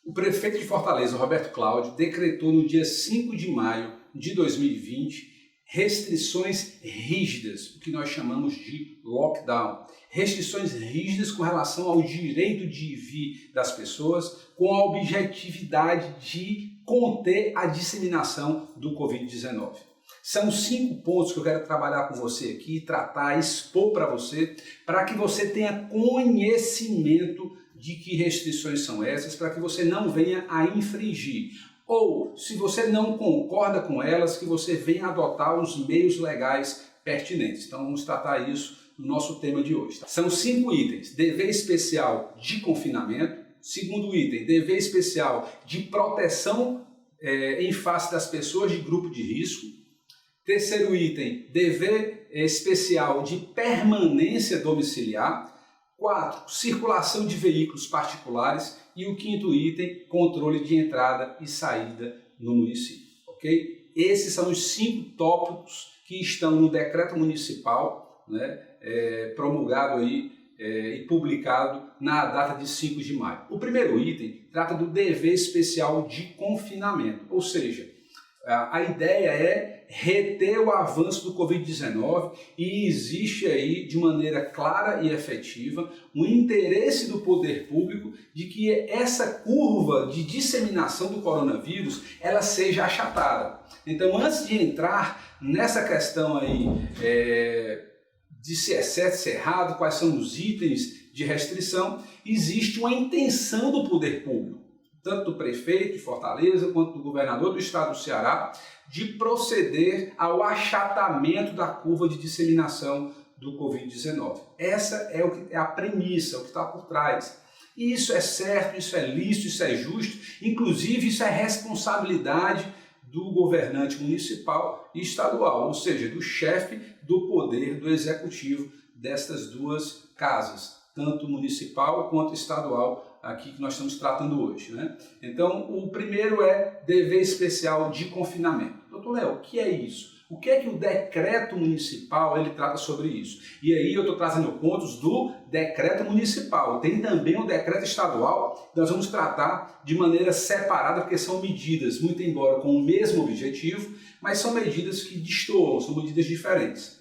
O prefeito de Fortaleza, Roberto Cláudio, decretou no dia 5 de maio de 2020 restrições rígidas, o que nós chamamos de lockdown. Restrições rígidas com relação ao direito de ir e vir das pessoas, com a objetividade de conter a disseminação do Covid-19. São 5 pontos que eu quero trabalhar com você aqui, tratar, expor para que você tenha conhecimento de que restrições são essas, para que você não venha a infringir. Ou, se você não concorda com elas, que você venha adotar os meios legais pertinentes. Então vamos tratar isso no nosso tema de hoje. São 5 itens: dever especial de confinamento. Segundo item, dever especial de proteção em face das pessoas de grupo de risco. Terceiro item, dever especial de permanência domiciliar. 4, circulação de veículos particulares. E o quinto item, controle de entrada e saída no município. Ok? Esses são os 5 tópicos que estão no decreto municipal, né, promulgado aí e publicado na data de 5 de maio. O primeiro item trata do dever especial de confinamento, ou seja, a ideia é reter o avanço do Covid-19 e existe aí, de maneira clara e efetiva, um interesse do poder público de que essa curva de disseminação do coronavírus ela seja achatada. Então, antes de entrar nessa questão aí de se é certo, se é errado, quais são os itens de restrição, existe uma intenção do poder público, tanto do prefeito de Fortaleza quanto do governador do estado do Ceará, de proceder ao achatamento da curva de disseminação do Covid-19. Essa é a premissa, o que está por trás. E isso é certo, isso é lícito, isso é justo, inclusive isso é responsabilidade do governante municipal e estadual, ou seja, do chefe do poder do executivo destas duas casas, tanto municipal quanto estadual, aqui que nós estamos tratando hoje, né? Então, o primeiro é dever especial de confinamento. Doutor Léo, o que é isso? O que é que o decreto municipal ele trata sobre isso? E aí eu estou trazendo pontos do decreto municipal. Tem também o decreto estadual, que nós vamos tratar de maneira separada, porque são medidas, muito embora com o mesmo objetivo, mas são medidas que destoam, são medidas diferentes.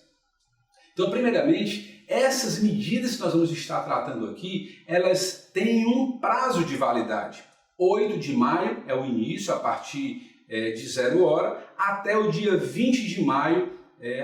Então, primeiramente, essas medidas que nós vamos estar tratando aqui, elas têm um prazo de validade. 8 de maio é o início, a partir de 0 hora, até o dia 20 de maio,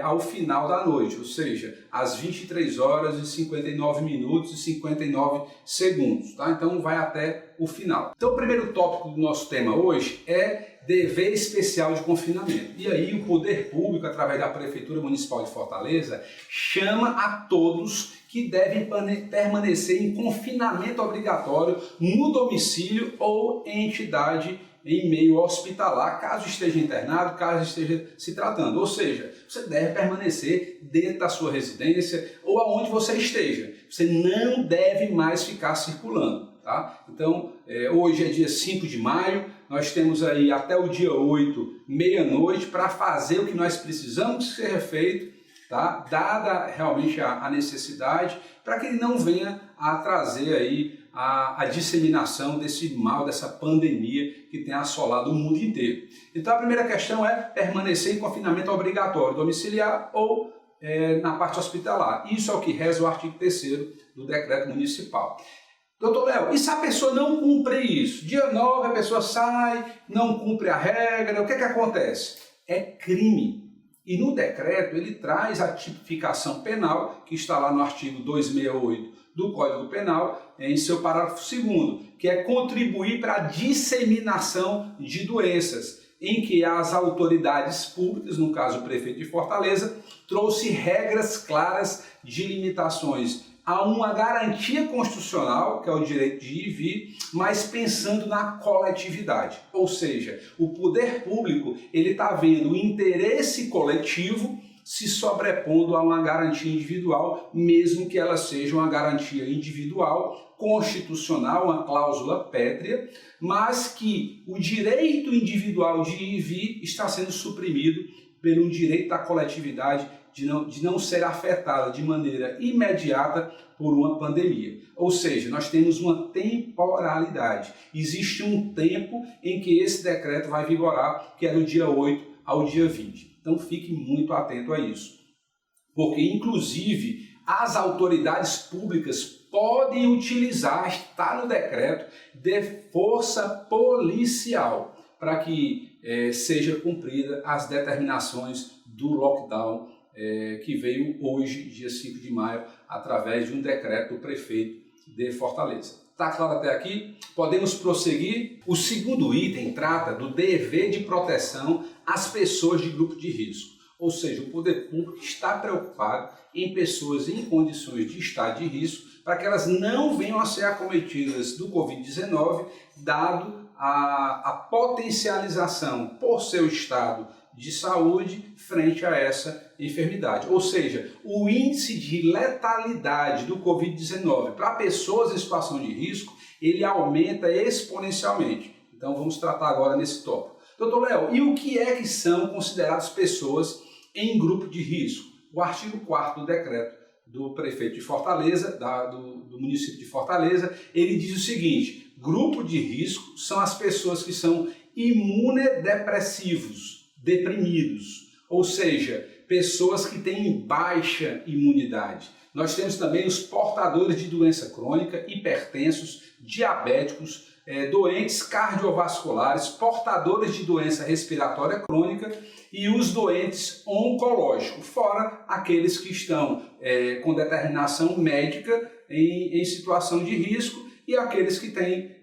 ao final da noite, ou seja, às 23 horas e 59 minutos e 59 segundos. Tá? Então vai até o final. Então o primeiro tópico do nosso tema hoje é dever especial de confinamento. E aí o poder público, através da Prefeitura Municipal de Fortaleza, chama a todos que devem permanecer em confinamento obrigatório no domicílio ou em entidade em meio hospitalar, caso esteja internado, caso esteja se tratando. Ou seja, você deve permanecer dentro da sua residência ou aonde você esteja. Você não deve mais ficar circulando. Tá? Então, hoje é dia 5 de maio, nós temos aí até o dia 8, meia-noite, para fazer o que nós precisamos que seja feito, tá? Dada realmente a necessidade, para que ele não venha a trazer aí a disseminação desse mal, dessa pandemia que tem assolado o mundo inteiro. Então a primeira questão é permanecer em confinamento obrigatório, domiciliar ou na parte hospitalar. Isso é o que reza o artigo 3º do decreto municipal. Doutor Léo, e se a pessoa não cumpre isso? Dia 9 a pessoa sai, não cumpre a regra, o que acontece? É crime. E no decreto ele traz a tipificação penal, que está lá no artigo 268 do Código Penal, em seu parágrafo 2º, que é contribuir para a disseminação de doenças, em que as autoridades públicas, no caso o prefeito de Fortaleza, trouxe regras claras de limitações a uma garantia constitucional, que é o direito de ir e vir, mas pensando na coletividade. Ou seja, o poder público ele está vendo o interesse coletivo se sobrepondo a uma garantia individual, mesmo que ela seja uma garantia individual, constitucional, uma cláusula pétrea, mas que o direito individual de ir e vir está sendo suprimido pelo direito da coletividade, de não ser afetada de maneira imediata por uma pandemia. Ou seja, nós temos uma temporalidade. Existe um tempo em que esse decreto vai vigorar, que é do dia 8 ao dia 20. Então fique muito atento a isso. Porque, inclusive, as autoridades públicas podem utilizar, está no decreto, de força policial para que seja cumprida as determinações do lockdown que veio hoje, dia 5 de maio, através de um decreto do prefeito de Fortaleza. Está claro até aqui? Podemos prosseguir? O segundo item trata do dever de proteção às pessoas de grupo de risco. Ou seja, o poder público está preocupado em pessoas em condições de estado de risco para que elas não venham a ser acometidas do Covid-19, dado a potencialização por seu estado de saúde frente a essa enfermidade. Ou seja, o índice de letalidade do Covid-19 para pessoas em situação de risco, ele aumenta exponencialmente. Então vamos tratar agora nesse tópico. Doutor Léo, e o que é que são consideradas pessoas em grupo de risco? O artigo 4º do decreto do prefeito de Fortaleza, do município de Fortaleza, ele diz o seguinte: grupo de risco são as pessoas que são imunodepressivos, deprimidos, ou seja, pessoas que têm baixa imunidade. Nós temos também os portadores de doença crônica, hipertensos, diabéticos, doentes cardiovasculares, portadores de doença respiratória crônica e os doentes oncológicos, fora aqueles que estão com determinação médica em situação de risco e aqueles que têm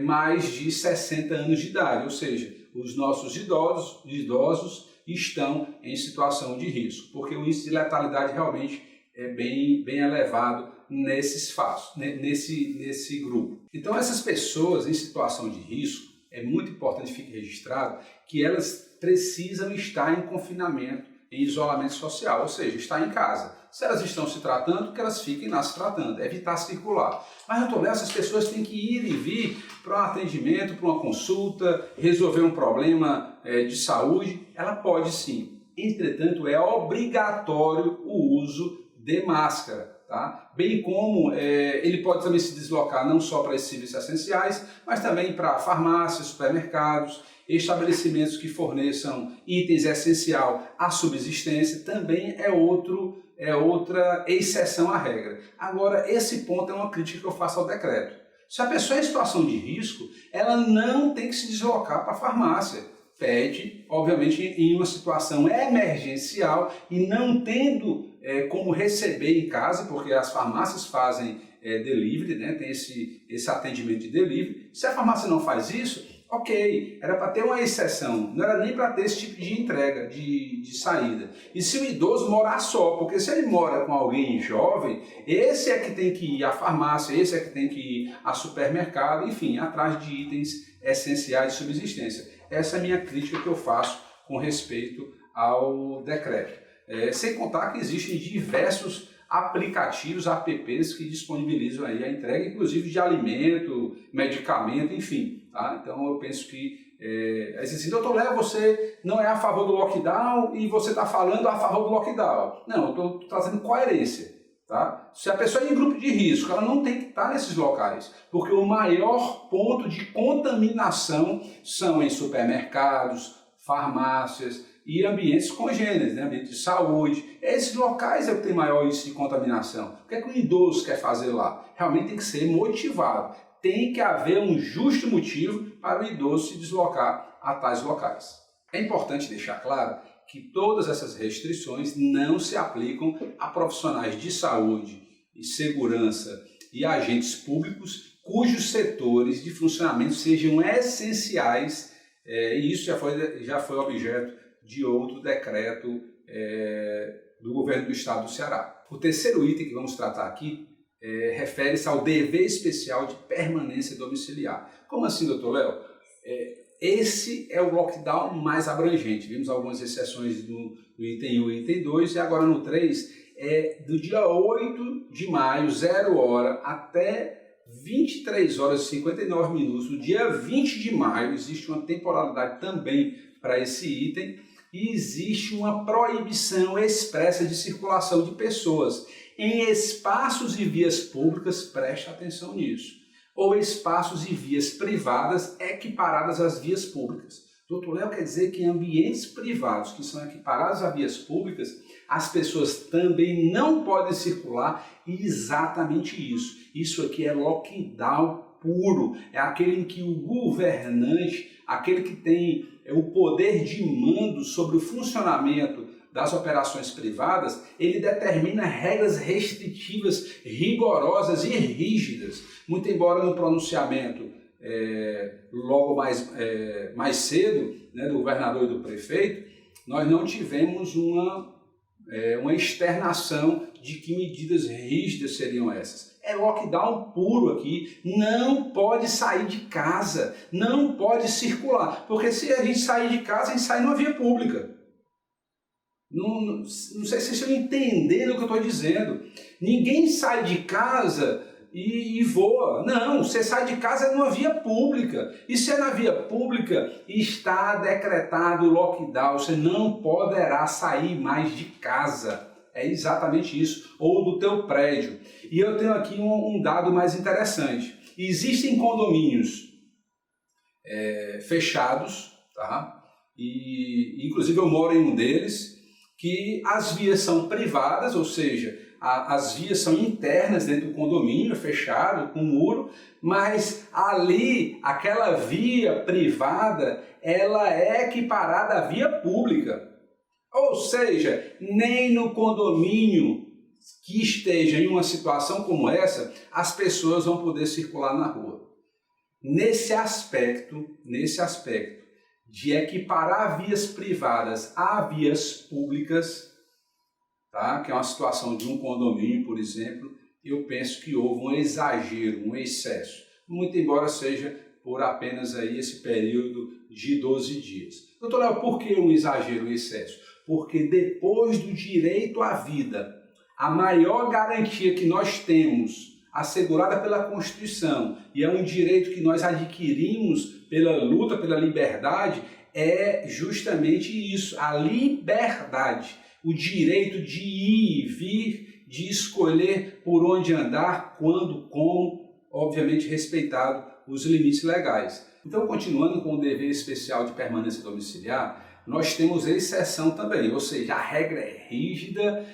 mais de 60 anos de idade, ou seja, os nossos idosos estão em situação de risco, porque o índice de letalidade realmente é bem elevado nesse grupo. Então, essas pessoas em situação de risco, é muito importante que fique registrado que elas precisam estar em confinamento, em isolamento social, ou seja, estar em casa. Se elas estão se tratando, que elas fiquem lá se tratando, evitar circular. Mas, doutor Léo, essas pessoas têm que ir e vir para um atendimento, para uma consulta, resolver um problema de saúde. Ela pode sim. Entretanto, é obrigatório o uso de máscara, tá? Bem como ele pode também se deslocar não só para esses serviços essenciais, mas também para farmácias, supermercados, estabelecimentos que forneçam itens essenciais à subsistência, também é outra exceção à regra. Agora, esse ponto é uma crítica que eu faço ao decreto. Se a pessoa é em situação de risco, ela não tem que se deslocar para a farmácia. Pede, obviamente, em uma situação emergencial e não tendo como receber em casa, porque as farmácias fazem delivery, né? Tem esse atendimento de delivery. Se a farmácia não faz isso, ok, era para ter uma exceção, não era nem para ter esse tipo de entrega, de saída. E se o idoso morar só, porque se ele mora com alguém jovem, esse é que tem que ir à farmácia, esse é que tem que ir ao supermercado, enfim, atrás de itens essenciais de subsistência. Essa é a minha crítica que eu faço com respeito ao decreto. Sem contar que existem diversos aplicativos, apps, que disponibilizam aí a entrega, inclusive de alimento, medicamento, enfim. Tá? Então eu penso que, assim, doutor Léo, você não é a favor do lockdown e você está falando a favor do lockdown. Não, eu estou trazendo coerência. Tá? Se a pessoa é em grupo de risco, ela não tem que estar nesses locais, porque o maior ponto de contaminação são em supermercados, farmácias e ambientes congêneres, né? Ambiente de saúde. Esses locais é o que tem maior índice de contaminação. O que é que o idoso quer fazer lá? Realmente tem que ser motivado. Tem que haver um justo motivo para o idoso se deslocar a tais locais. É importante deixar claro que todas essas restrições não se aplicam a profissionais de saúde e segurança e agentes públicos cujos setores de funcionamento sejam essenciais, e isso já foi objeto de outro decreto do governo do estado do Ceará. O terceiro item que vamos tratar aqui refere-se ao dever especial de permanência domiciliar. Como assim, doutor Léo? Esse é o lockdown mais abrangente. Vimos algumas exceções no item 1 e item 2, e agora no 3, do dia 8 de maio, 0 hora, até 23 horas e 59 minutos. No dia 20 de maio, existe uma temporalidade também para esse item. e existe uma proibição expressa de circulação de pessoas em espaços e vias públicas, preste atenção nisso, ou espaços e vias privadas equiparadas às vias públicas. Doutor Léo, quer dizer que em ambientes privados que são equiparados a vias públicas, as pessoas também não podem circular? Exatamente isso. Isso aqui é lockdown puro, é aquele em que o governante, aquele que tem o poder de mando sobre o funcionamento das operações privadas, ele determina regras restritivas, rigorosas e rígidas. Muito embora no pronunciamento logo mais cedo, né, do governador e do prefeito, nós não tivemos uma externação de que medidas rígidas seriam essas. É lockdown puro aqui, não pode sair de casa, não pode circular, porque se a gente sair de casa, a gente sai numa via pública. Não sei se vocês entendendo o que eu estou dizendo. Ninguém sai de casa e voa. Não, você sai de casa numa via pública. E se é na via pública, está decretado o lockdown. Você não poderá sair mais de casa. É exatamente isso. Ou do teu prédio. E eu tenho aqui um dado mais interessante. Existem condomínios fechados, tá? E inclusive eu moro em um deles, que as vias são privadas, ou seja, as vias são internas dentro do condomínio, fechado, com muro, mas ali, aquela via privada, ela é equiparada à via pública. Ou seja, nem no condomínio que esteja em uma situação como essa, as pessoas vão poder circular na rua. Nesse aspecto de equiparar vias privadas a vias públicas, tá? Que é uma situação de um condomínio, por exemplo, eu penso que houve um exagero, um excesso, muito embora seja por apenas aí esse período de 12 dias. Doutor Léo, por que um exagero, um excesso? Porque depois do direito à vida, a maior garantia que nós temos, assegurada pela Constituição, e é um direito que nós adquirimos pela luta pela liberdade, é justamente isso, a liberdade, o direito de ir e vir, de escolher por onde andar, quando, como, obviamente respeitado os limites legais. Então, continuando com o dever especial de permanência domiciliar, nós temos exceção também, ou seja, a regra é rígida,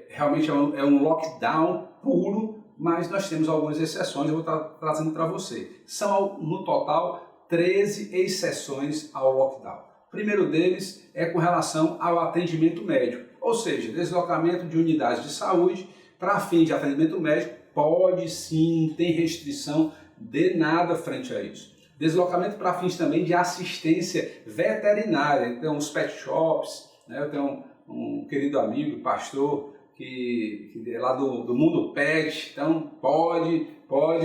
realmente é um lockdown puro, mas nós temos algumas exceções, eu vou estar trazendo para você. São, no total, 13 exceções ao lockdown. O primeiro deles é com relação ao atendimento médico, ou seja, deslocamento de unidades de saúde para fim de atendimento médico, pode sim, não tem restrição de nada frente a isso. Deslocamento para fins também de assistência veterinária, então os pet shops, né? Eu tenho um querido amigo, pastor, que é lá do mundo pet, então pode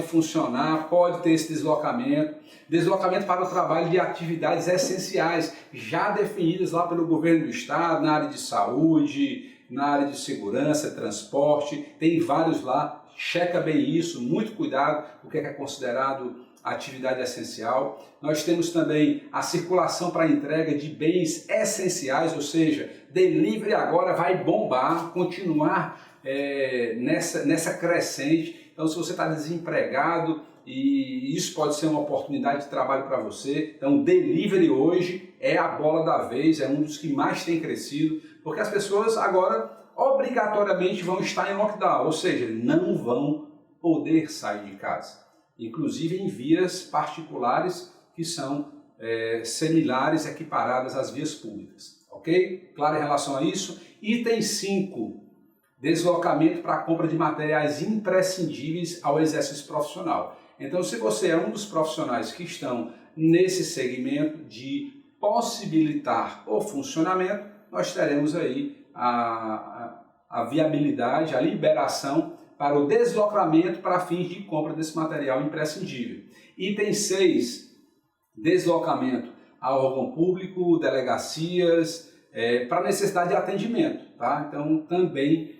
funcionar, pode ter esse deslocamento. Deslocamento para o trabalho de atividades essenciais, já definidas lá pelo governo do estado, na área de saúde, na área de segurança, transporte, tem vários lá, checa bem isso, muito cuidado, o que é considerado atividade essencial. Nós temos também a circulação para entrega de bens essenciais, ou seja, delivery agora vai bombar, continuar nessa crescente. Então, se você está desempregado, e isso pode ser uma oportunidade de trabalho para você, então delivery hoje é a bola da vez, é um dos que mais tem crescido, porque as pessoas agora obrigatoriamente vão estar em lockdown, ou seja, não vão poder sair de casa. Inclusive em vias particulares que são similares, equiparadas às vias públicas. Ok? Claro em relação a isso. Item 5. Deslocamento para a compra de materiais imprescindíveis ao exercício profissional. Então, se você é um dos profissionais que estão nesse segmento de possibilitar o funcionamento, nós teremos aí a viabilidade, a liberação para o deslocamento para fins de compra desse material imprescindível. Item 6, deslocamento a órgão público, delegacias, para necessidade de atendimento. Tá? Então, também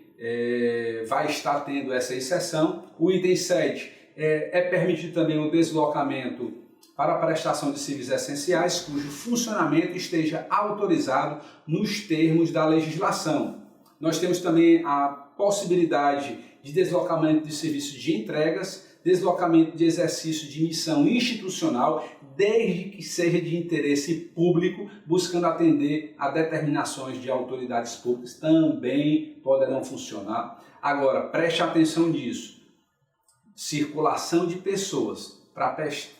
vai estar tendo essa exceção. O item 7 é permitido também o deslocamento para a prestação de serviços essenciais cujo funcionamento esteja autorizado nos termos da legislação. Nós temos também a possibilidade de deslocamento de serviços de entregas, deslocamento de exercício de missão institucional, desde que seja de interesse público, buscando atender a determinações de autoridades públicas, também poderão funcionar. Agora, preste atenção nisso. Circulação de pessoas para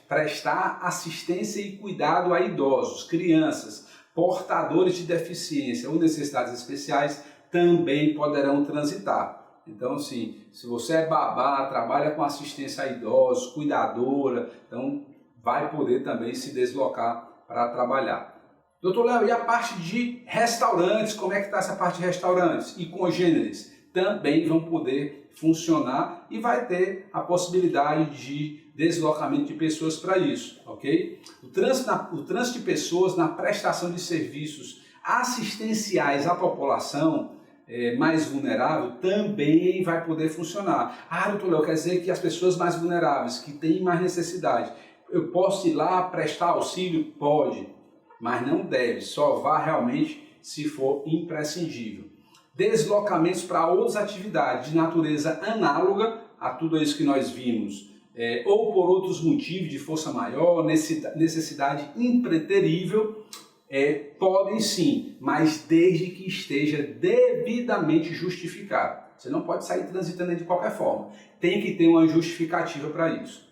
prestar assistência e cuidado a idosos, crianças, portadores de deficiência ou necessidades especiais também poderão transitar. Então, assim, se você é babá, trabalha com assistência a idosos, cuidadora, então vai poder também se deslocar para trabalhar. Doutor Léo, e a parte de restaurantes? Como é que está essa parte de restaurantes e congêneres? Também vão poder funcionar e vai ter a possibilidade de deslocamento de pessoas para isso, ok? O trânsito de pessoas na prestação de serviços assistenciais à população mais vulnerável também vai poder funcionar. Ah, doutor Léo, quer dizer que as pessoas mais vulneráveis, que têm mais necessidade, eu posso ir lá prestar auxílio? Pode, mas não deve, só vá realmente se for imprescindível. Deslocamentos para outras atividades de natureza análoga a tudo isso que nós vimos, ou por outros motivos de força maior, necessidade impreterível, podem sim, mas desde que esteja devidamente justificado. Você não pode sair transitando de qualquer forma. Tem que ter uma justificativa para isso.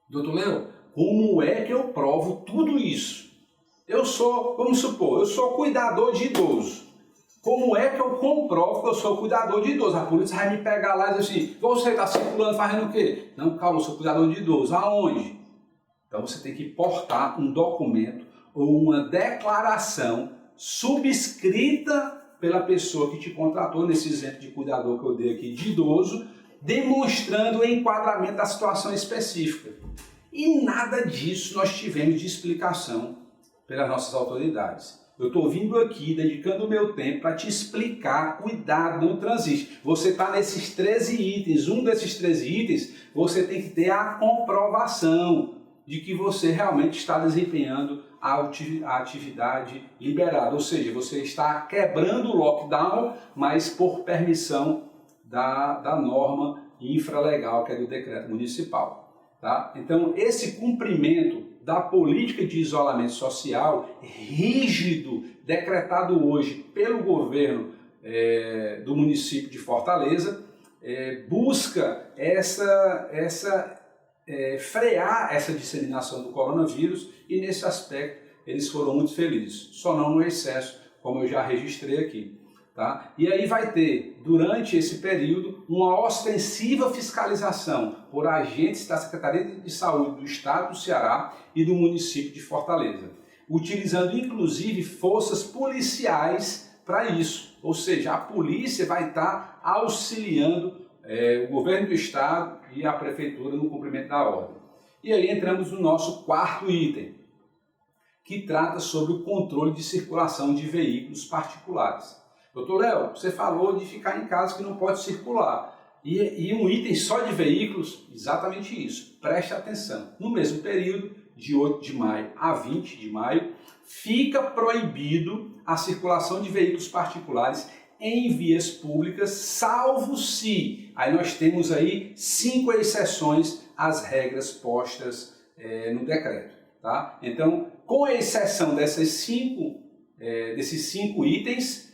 Doutor Léo, como é que eu provo tudo isso? Vamos supor, eu sou cuidador de idoso. Como é que eu comprovo que eu sou cuidador de idoso? A polícia vai me pegar lá e dizer assim, você está circulando fazendo o quê? Não, calma, eu sou cuidador de idoso. Aonde? Então você tem que portar um documento ou uma declaração subscrita pela pessoa que te contratou, nesse exemplo de cuidador que eu dei aqui de idoso, demonstrando o enquadramento da situação específica. E nada disso nós tivemos de explicação pelas nossas autoridades. Eu estou vindo aqui, dedicando o meu tempo para te explicar, cuidado, não transite. Você está nesses 13 itens, um desses 13 itens, você tem que ter a comprovação de que você realmente está desempenhando a atividade liberada. Ou seja, você está quebrando o lockdown, mas por permissão da norma infralegal, que é do decreto municipal. Tá? Então, esse cumprimento da política de isolamento social rígido, decretado hoje pelo governo do município de Fortaleza, busca frear essa disseminação do coronavírus, e nesse aspecto eles foram muito felizes, só não no excesso, como eu já registrei aqui. Tá? E aí vai ter, durante esse período, uma ostensiva fiscalização por agentes da Secretaria de Saúde do Estado do Ceará e do município de Fortaleza, utilizando inclusive forças policiais para isso. Ou seja, a polícia vai estar auxiliando o governo do Estado e a Prefeitura no cumprimento da ordem. E aí entramos no nosso quarto item, que trata sobre o controle de circulação de veículos particulares. Doutor Léo, você falou de ficar em casa que não pode circular. E um item só de veículos, exatamente isso. Preste atenção. No mesmo período, de 8 de maio a 20 de maio, fica proibido a circulação de veículos particulares em vias públicas, salvo se, aí nós temos aí 5 exceções às regras postas no decreto. Tá? Então, com exceção desses 5 itens,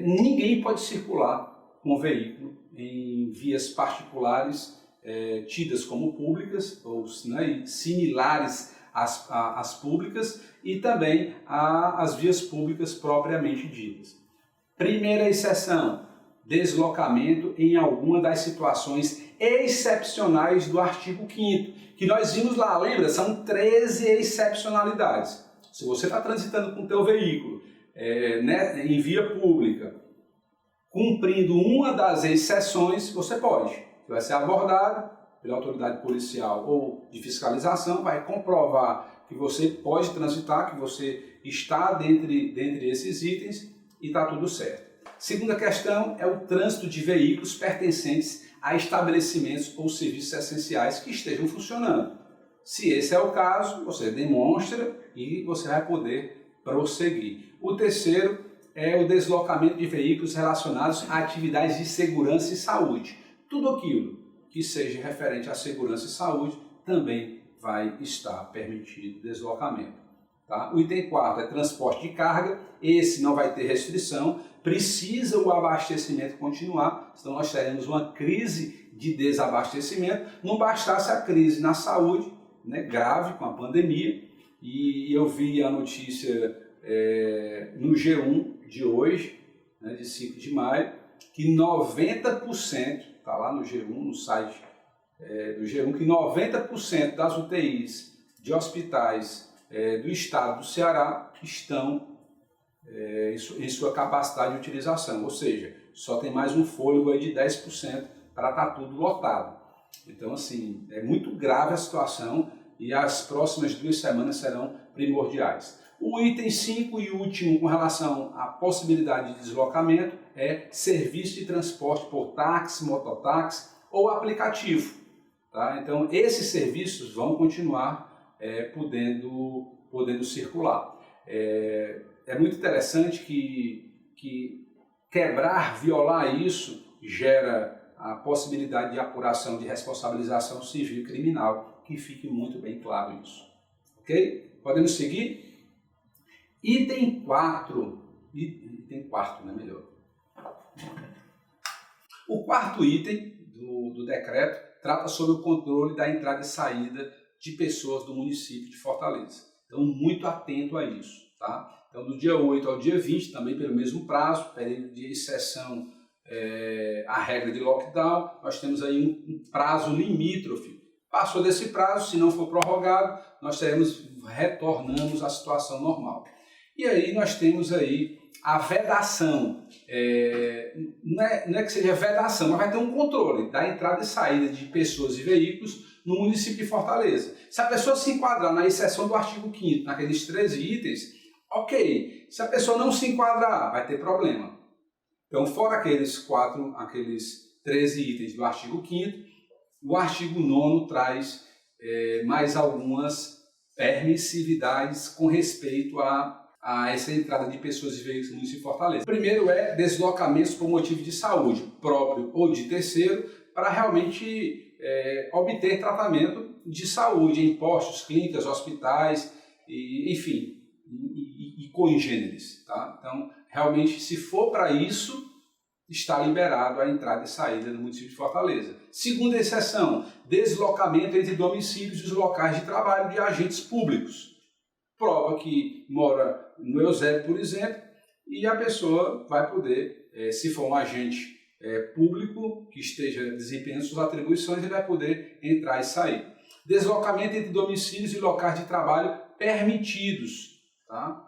ninguém pode circular com o veículo em vias particulares tidas como públicas ou similares às públicas e também às vias públicas propriamente ditas. Primeira exceção, deslocamento em alguma das situações excepcionais do artigo 5º, que nós vimos lá, lembra? São 13 excepcionalidades. Se você está transitando com o teu veículo em via pública, cumprindo uma das exceções, você pode. Você vai ser abordado pela autoridade policial ou de fiscalização, vai comprovar que você pode transitar, que você está dentre esses itens e está tudo certo. Segunda questão é o trânsito de veículos pertencentes a estabelecimentos ou serviços essenciais que estejam funcionando. Se esse é o caso, você demonstra e você vai poder prosseguir. O terceiro é o deslocamento de veículos relacionados a atividades de segurança e saúde. Tudo aquilo que seja referente à segurança e saúde também vai estar permitido deslocamento. Tá? O item 4 é transporte de carga, esse não vai ter restrição, precisa o abastecimento continuar, senão nós teremos uma crise de desabastecimento. Não bastasse a crise na saúde, né, grave com a pandemia, e eu vi a notícia no G1 de hoje, né, de 5 de maio, que 90%, está lá no G1, no site do G1, que 90% das UTIs de hospitais do estado do Ceará estão em sua capacidade de utilização, ou seja, só tem mais um fôlego aí de 10% para estar tudo lotado. Então, assim, é muito grave a situação e as próximas 2 semanas serão primordiais. O item 5 e último com relação à possibilidade de deslocamento é serviço de transporte por táxi, mototáxi ou aplicativo. Tá? Então, esses serviços vão continuar podendo circular. É muito interessante que quebrar, violar isso, gera a possibilidade de apuração de responsabilização civil e criminal, que fique muito bem claro isso. Ok? Podemos seguir? Item 4. Item 4, né? Melhor. O quarto item do decreto trata sobre o controle da entrada e saída de pessoas do município de Fortaleza. Então, muito atento a isso. Tá? Então, do dia 8 ao dia 20, também pelo mesmo prazo, período de exceção à regra de lockdown, nós temos aí um prazo limítrofe. Passou desse prazo, se não for prorrogado, nós retornamos à situação normal. E aí nós temos aí a vedação, não é que seja vedação, mas vai ter um controle da entrada e saída de pessoas e veículos no município de Fortaleza. Se a pessoa se enquadrar na exceção do artigo 5º, naqueles 13 itens, ok. Se a pessoa não se enquadrar, vai ter problema. Então, fora aqueles 13 itens do artigo 5º, o artigo 9º traz mais algumas permissividades com respeito a essa entrada de pessoas e veículos no município de Fortaleza. O primeiro é deslocamentos por motivo de saúde, próprio ou de terceiro, para realmente obter tratamento de saúde em postos, clínicas, hospitais, enfim, e congêneres. Tá? Então, realmente, se for para isso, está liberado a entrada e saída do município de Fortaleza. Segunda exceção, deslocamento entre domicílios e os locais de trabalho de agentes públicos. Prova que mora no Eusébio, por exemplo, e a pessoa vai poder, se for um agente público que esteja desempenhando suas atribuições, ele vai poder entrar e sair. Deslocamento entre domicílios e locais de trabalho permitidos. Tá?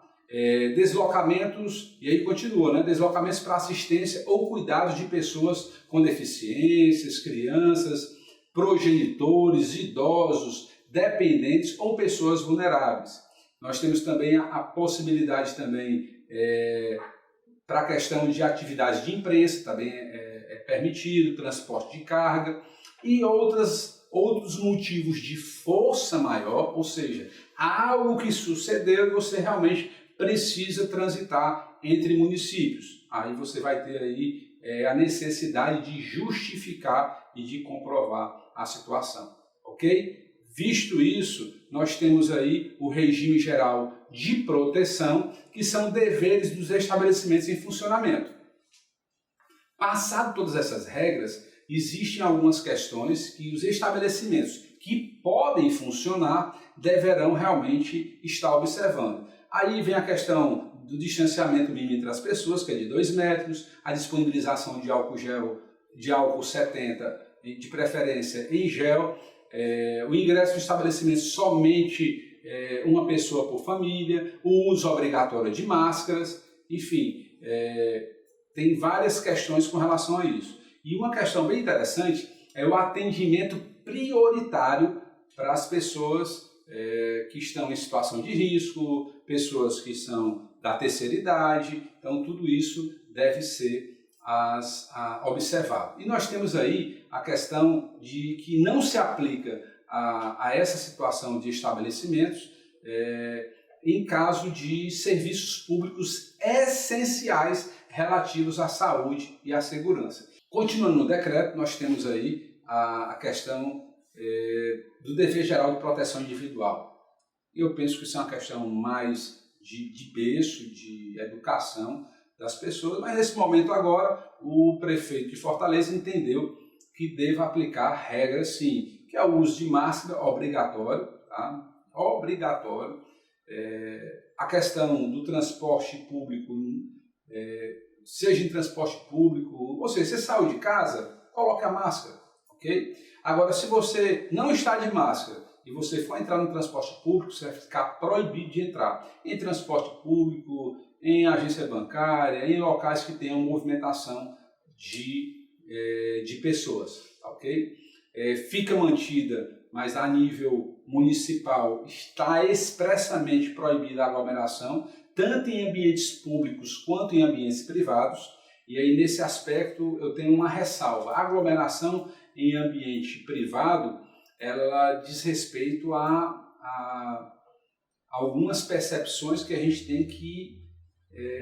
Deslocamentos, e aí continua, né? Deslocamentos para assistência ou cuidados de pessoas com deficiências, crianças, progenitores, idosos, dependentes ou pessoas vulneráveis. Nós temos também a possibilidade também para a questão de atividades de imprensa, também é permitido, transporte de carga e outros motivos de força maior, ou seja, algo que sucedeu e você realmente precisa transitar entre municípios. Aí você vai ter aí a necessidade de justificar e de comprovar a situação, ok? Visto isso, nós temos aí o regime geral de proteção, que são deveres dos estabelecimentos em funcionamento. Passado todas essas regras, existem algumas questões que os estabelecimentos que podem funcionar deverão realmente estar observando. Aí vem a questão do distanciamento mínimo entre as pessoas, que é de 2 metros, a disponibilização de álcool gel, de álcool 70, de preferência em gel, o ingresso no estabelecimento somente uma pessoa por família, o uso obrigatório de máscaras, enfim, tem várias questões com relação a isso. E uma questão bem interessante é o atendimento prioritário para as pessoas que estão em situação de risco, pessoas que são da terceira idade, então tudo isso deve ser observado. E nós temos aí a questão de que não se aplica a essa situação de estabelecimentos em caso de serviços públicos essenciais relativos à saúde e à segurança. Continuando no decreto, nós temos aí a questão do dever geral de proteção individual. Eu penso que isso é uma questão mais de berço, de educação das pessoas, mas nesse momento agora o prefeito de Fortaleza entendeu que deva aplicar regras sim, que é o uso de máscara obrigatório, tá? Obrigatório. A questão do transporte público, seja em transporte público, ou seja, você saiu de casa, coloque a máscara, ok? Agora, se você não está de máscara e você for entrar no transporte público, você vai ficar proibido de entrar em transporte público, em agência bancária, em locais que tenham movimentação de pessoas, ok? Fica mantida, mas a nível municipal está expressamente proibida a aglomeração, tanto em ambientes públicos quanto em ambientes privados, e aí nesse aspecto eu tenho uma ressalva. A aglomeração em ambiente privado, ela diz respeito a algumas percepções que a gente tem que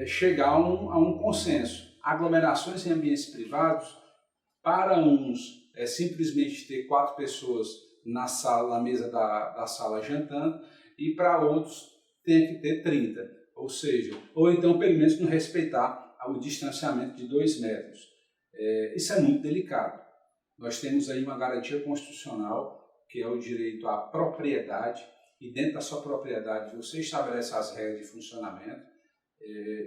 chegar a um consenso. Aglomerações em ambientes privados, para uns, é simplesmente ter 4 pessoas na mesa da sala jantando, e para outros tem que ter 30, ou então pelo menos não respeitar o distanciamento de 2 metros. Isso é muito delicado. Nós temos aí uma garantia constitucional, que é o direito à propriedade, e dentro da sua propriedade você estabelece as regras de funcionamento.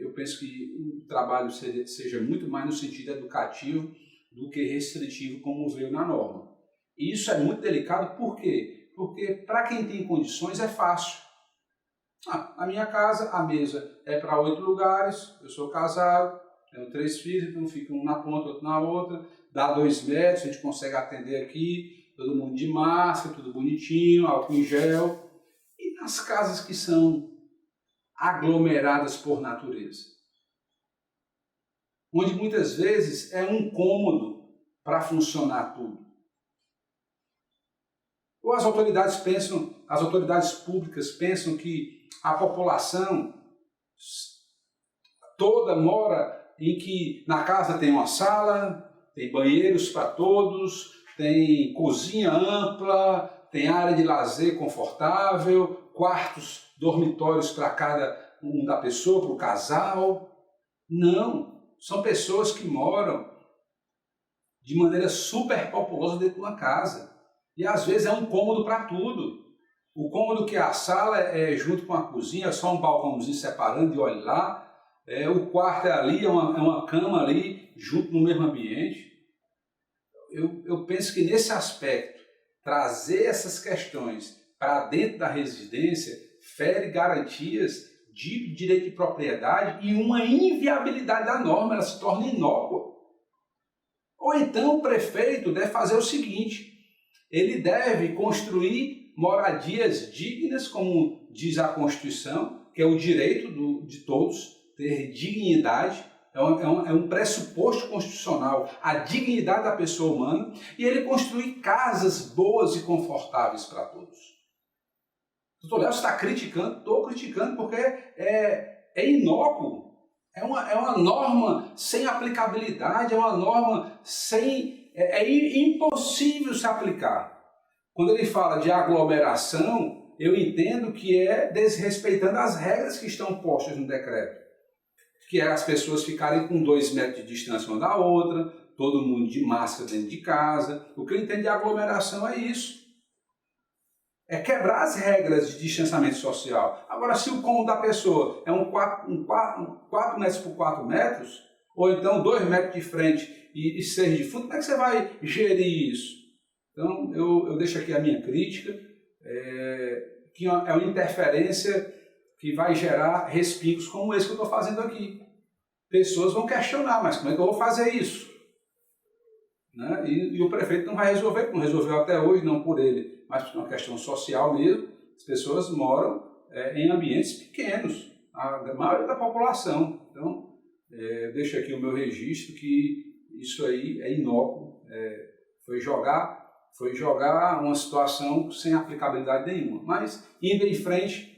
Eu penso que o trabalho seja muito mais no sentido educativo do que restritivo, como veio na norma. E isso é muito delicado, por quê? Porque para quem tem condições é fácil. Na minha casa, a mesa é para 8 lugares, eu sou casado, tenho 3 filhos, então fica um na ponta, outro na outra, dá 2 metros, a gente consegue atender aqui, todo mundo de máscara, tudo bonitinho, álcool em gel. E nas casas que são aglomeradas por natureza, onde muitas vezes é um cômodo para funcionar tudo. Ou as autoridades públicas pensam que a população toda mora em que na casa tem uma sala, tem banheiros para todos, tem cozinha ampla, tem área de lazer confortável, quartos, dormitórios para cada um da pessoa, para o casal. Não, são pessoas que moram de maneira super populosa dentro de uma casa. E às vezes é um cômodo para tudo. O cômodo que é a sala é junto com a cozinha, é só um balcãozinho separando e olha lá. O quarto é ali, é uma cama ali, junto no mesmo ambiente. Eu penso que nesse aspecto, trazer essas questões para dentro da residência fere garantias de direito de propriedade e uma inviabilidade da norma, ela se torna inócua. Ou então o prefeito deve fazer o seguinte: ele deve construir moradias dignas, como diz a Constituição, que é o direito de todos ter dignidade, é um pressuposto constitucional, a dignidade da pessoa humana, e ele construir casas boas e confortáveis para todos. Doutor Léo está criticando? Estou criticando porque é inócuo, é uma norma sem aplicabilidade, é uma norma impossível se aplicar. Quando ele fala de aglomeração, eu entendo que é desrespeitando as regras que estão postas no decreto, que é as pessoas ficarem com 2 metros de distância uma da outra, todo mundo de máscara dentro de casa. O que eu entendo de aglomeração é isso. É quebrar as regras de distanciamento social. Agora, se o cômodo da pessoa é 4 metros por 4 metros, ou então 2 metros de frente e 6 de fundo, como é que você vai gerir isso? Então, eu deixo aqui a minha crítica, que é uma interferência que vai gerar respingos como esse que eu estou fazendo aqui. Pessoas vão questionar, mas como é que eu vou fazer isso? Né? E o prefeito não vai resolver, não resolveu até hoje, não por ele, mas por uma questão social mesmo. As pessoas moram em ambientes pequenos, a maioria da população. Então, deixo aqui o meu registro que isso aí é inócuo, foi jogar Foi jogar uma situação sem aplicabilidade nenhuma. Mas, indo em frente,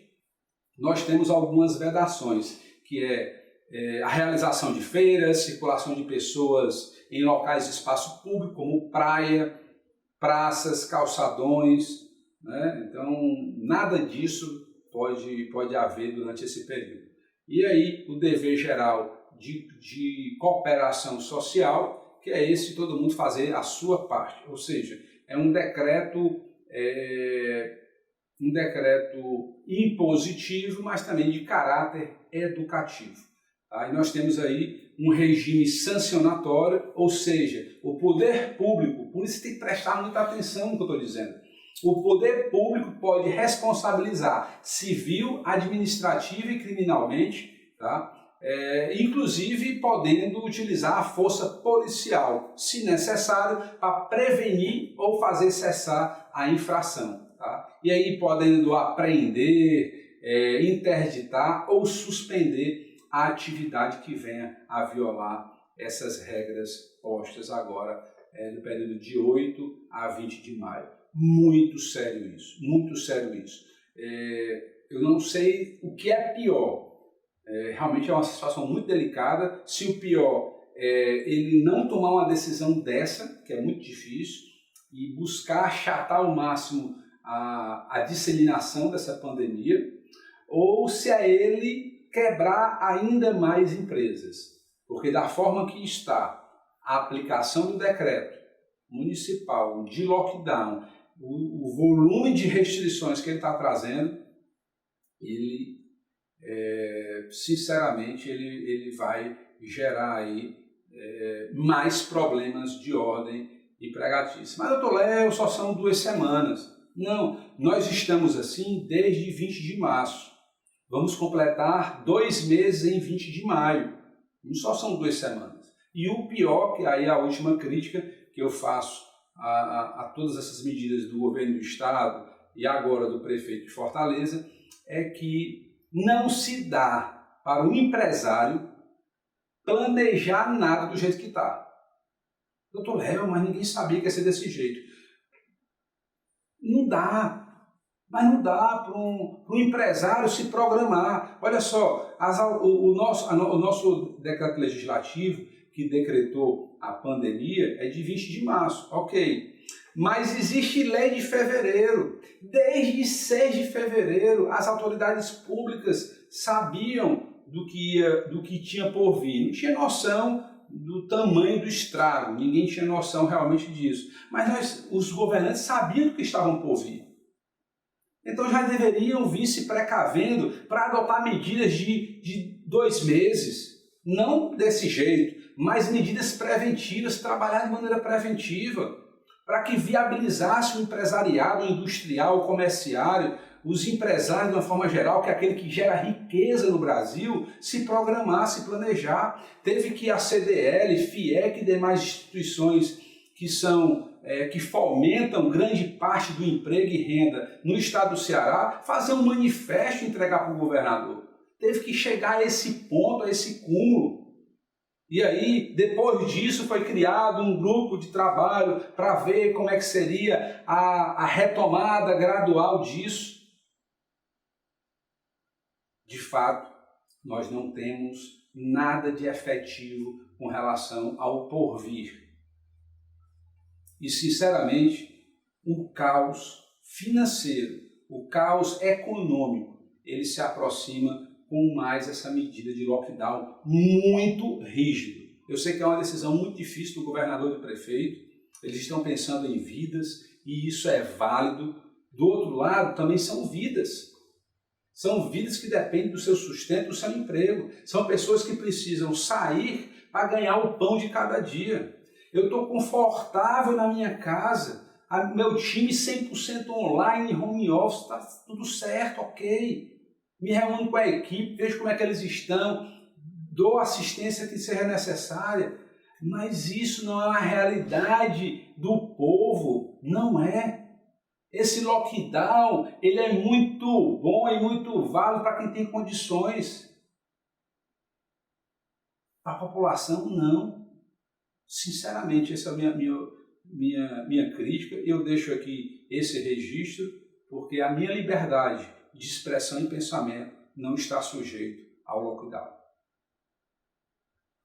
nós temos algumas vedações, que é a realização de feiras, circulação de pessoas em locais de espaço público, como praia, praças, calçadões, né? Então, nada disso pode haver durante esse período. E aí, o dever geral de cooperação social, que é esse todo mundo fazer a sua parte, ou seja, é um decreto impositivo, mas também de caráter educativo. Tá? E nós temos aí um regime sancionatório, ou seja, o poder público, por isso tem que prestar muita atenção no que eu estou dizendo, o poder público pode responsabilizar civil, administrativa e criminalmente, tá? Inclusive podendo utilizar a força policial, se necessário, para prevenir ou fazer cessar a infração. Tá? E aí podendo apreender, interditar ou suspender a atividade que venha a violar essas regras postas agora no período de 8 a 20 de maio. Muito sério isso, muito sério isso. Eu não sei o que é pior. Realmente é uma situação muito delicada. Se o pior é ele não tomar uma decisão dessa, que é muito difícil, e buscar achatar ao máximo a disseminação dessa pandemia, ou se é ele quebrar ainda mais empresas. Porque da forma que está a aplicação do decreto municipal de lockdown, o volume de restrições que ele está trazendo, ele sinceramente ele vai gerar aí mais problemas de ordem empregatícia. Mas doutor Léo, só são 2 semanas. Não, nós estamos assim desde 20 de março. Vamos completar 2 meses em 20 de maio. Não só são 2 semanas. E o pior, que aí a última crítica que eu faço a todas essas medidas do governo do estado e agora do prefeito de Fortaleza, é que não se dá para o empresário planejar nada do jeito que está. Doutor Léo, mas ninguém sabia que ia ser desse jeito. Não dá. Mas não dá para um empresário se programar. Olha só, o nosso decreto legislativo que decretou a pandemia é de 20 de março, ok. Mas existe lei de fevereiro. Desde 6 de fevereiro, as autoridades públicas sabiam do que tinha por vir. Não tinha noção do tamanho do estrago, ninguém tinha noção realmente disso. Mas os governantes sabiam do que estavam por vir. Então já deveriam vir se precavendo para adotar medidas de 2 meses. Não desse jeito, mas medidas preventivas, trabalhar de maneira preventiva, para que viabilizasse o empresariado, o industrial, o comerciário, os empresários de uma forma geral, que é aquele que gera riqueza no Brasil, se programar, se planejar. Teve que a CDL, FIEC e demais instituições que fomentam grande parte do emprego e renda no estado do Ceará, fazer um manifesto e entregar para o governador. Teve que chegar a esse ponto, a esse cúmulo. E aí, depois disso, foi criado um grupo de trabalho para ver como é que seria a retomada gradual disso. De fato, nós não temos nada de efetivo com relação ao porvir. E, sinceramente, o caos financeiro, o caos econômico, ele se aproxima com mais essa medida de lockdown muito rígido. Eu sei que é uma decisão muito difícil do governador e do prefeito, eles estão pensando em vidas e isso é válido. Do outro lado, também são vidas. São vidas que dependem do seu sustento, do seu emprego. São pessoas que precisam sair para ganhar o pão de cada dia. Eu estou confortável na minha casa, meu time 100% online, home office, está tudo certo, ok. Me reúno com a equipe, vejo como é que eles estão, dou assistência que seja necessária, mas isso não é a realidade do povo, não é. Esse lockdown, ele é muito bom e muito válido para quem tem condições. Para a população, não. Sinceramente, essa é a minha crítica, e eu deixo aqui esse registro, porque a minha liberdade de expressão e pensamento não está sujeito ao lockdown.